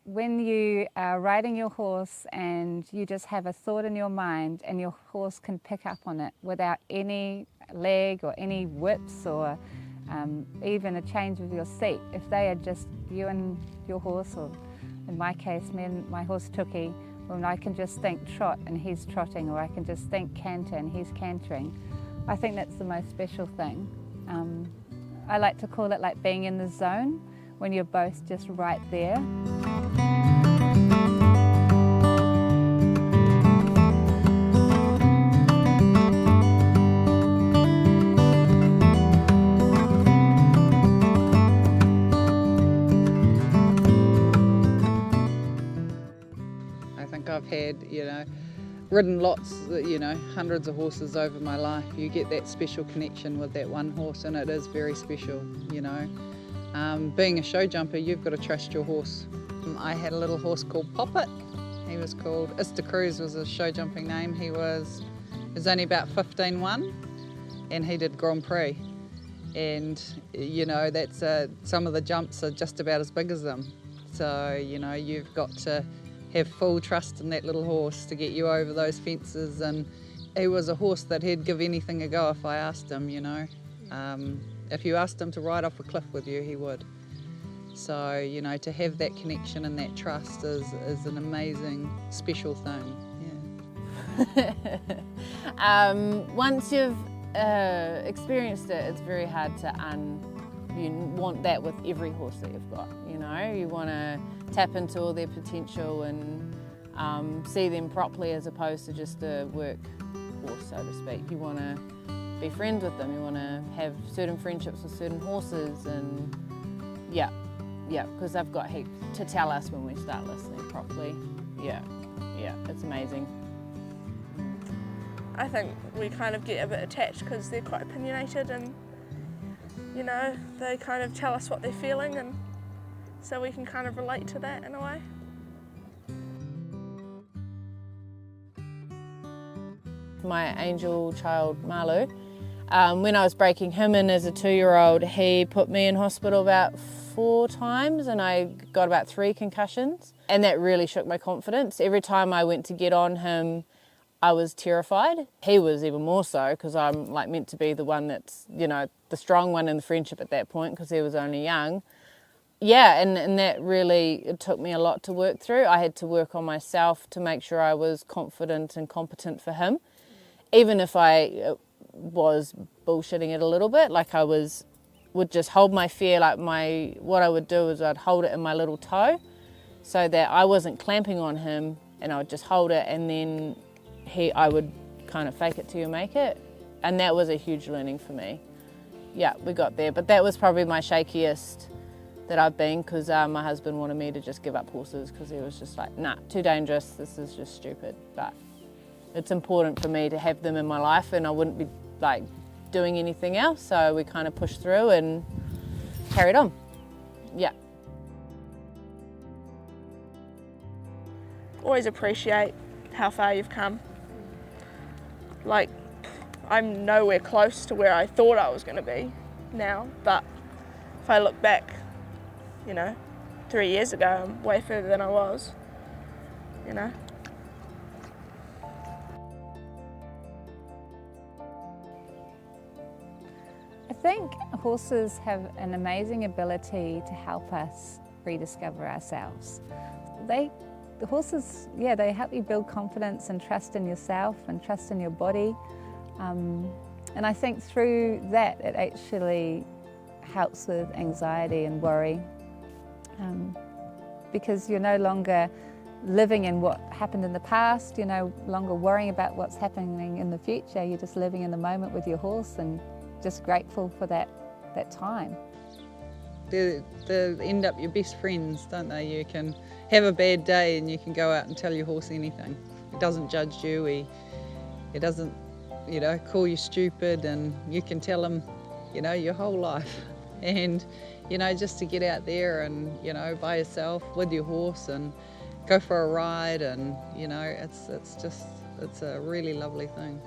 when you are riding your horse and you just have a thought in your mind and your horse can pick up on it without any leg or any whips or even a change of your seat. If they are just you and your horse, or in my case, me and my horse Tuki, when I can just think trot and he's trotting, or I can just think canter and he's cantering, I think that's the most special thing. I like to call it like being in the zone, when you're both just right there. I think I've had, ridden lots, hundreds of horses over my life. You get that special connection with that one horse, and it is very special, Being a show jumper, you've got to trust your horse. I had a little horse called Poppet. He was called Ista Cruz, was his show jumping name. He was only about 15-1, and he did Grand Prix. And that's some of the jumps are just about as big as them. So you've got to have full trust in that little horse to get you over those fences. And he was a horse that he'd give anything a go if I asked him. If you asked him to ride off a cliff with you, he would. So, to have that connection and that trust is an amazing, special thing. Yeah. Once you've experienced it, it's very hard you want that with every horse that you've got. You want to tap into all their potential and see them properly, as opposed to just a work horse, so to speak. You want to be friends with them, you want to have certain friendships with certain horses, and yeah, because they've got heaps to tell us when we start listening properly. Yeah, it's amazing. I think we kind of get a bit attached because they're quite opinionated, and they kind of tell us what they're feeling, and so we can kind of relate to that in a way. My angel child Malu, when I was breaking him in as a 2-year-old, he put me in hospital about 4 times, and I got about 3 concussions, and that really shook my confidence. Every time I went to get on him, I was terrified. He was even more so, because I'm meant to be the one that's, the strong one in the friendship at that point, because he was only young. Yeah, and that really, it took me a lot to work through. I had to work on myself to make sure I was confident and competent for him. Even if I was bullshitting it a little bit, would just hold my fear, what I would do is I'd hold it in my little toe so that I wasn't clamping on him, and I would just hold it, and then I would kind of fake it till you make it. And that was a huge learning for me. Yeah, we got there, but that was probably my shakiest that I've been, because my husband wanted me to just give up horses, because he was just like, nah, too dangerous, this is just stupid. But it's important for me to have them in my life, and I wouldn't be doing anything else, so we kind of pushed through and carried on. Yeah. Always appreciate how far you've come. I'm nowhere close to where I thought I was going to be now, but if I look back, 3 years ago, I'm way further than I was, I think horses have an amazing ability to help us rediscover ourselves. The horses, they help you build confidence and trust in yourself and trust in your body. And I think through that, it actually helps with anxiety and worry, because you're no longer living in what happened in the past, you're no longer worrying about what's happening in the future. You're just living in the moment with your horse and just grateful for that time. They end up your best friends, don't they? You can have a bad day and you can go out and tell your horse anything. He doesn't judge you, he doesn't, call you stupid, and you can tell him, your whole life. And, just to get out there and, by yourself with your horse and go for a ride, and, it's a really lovely thing.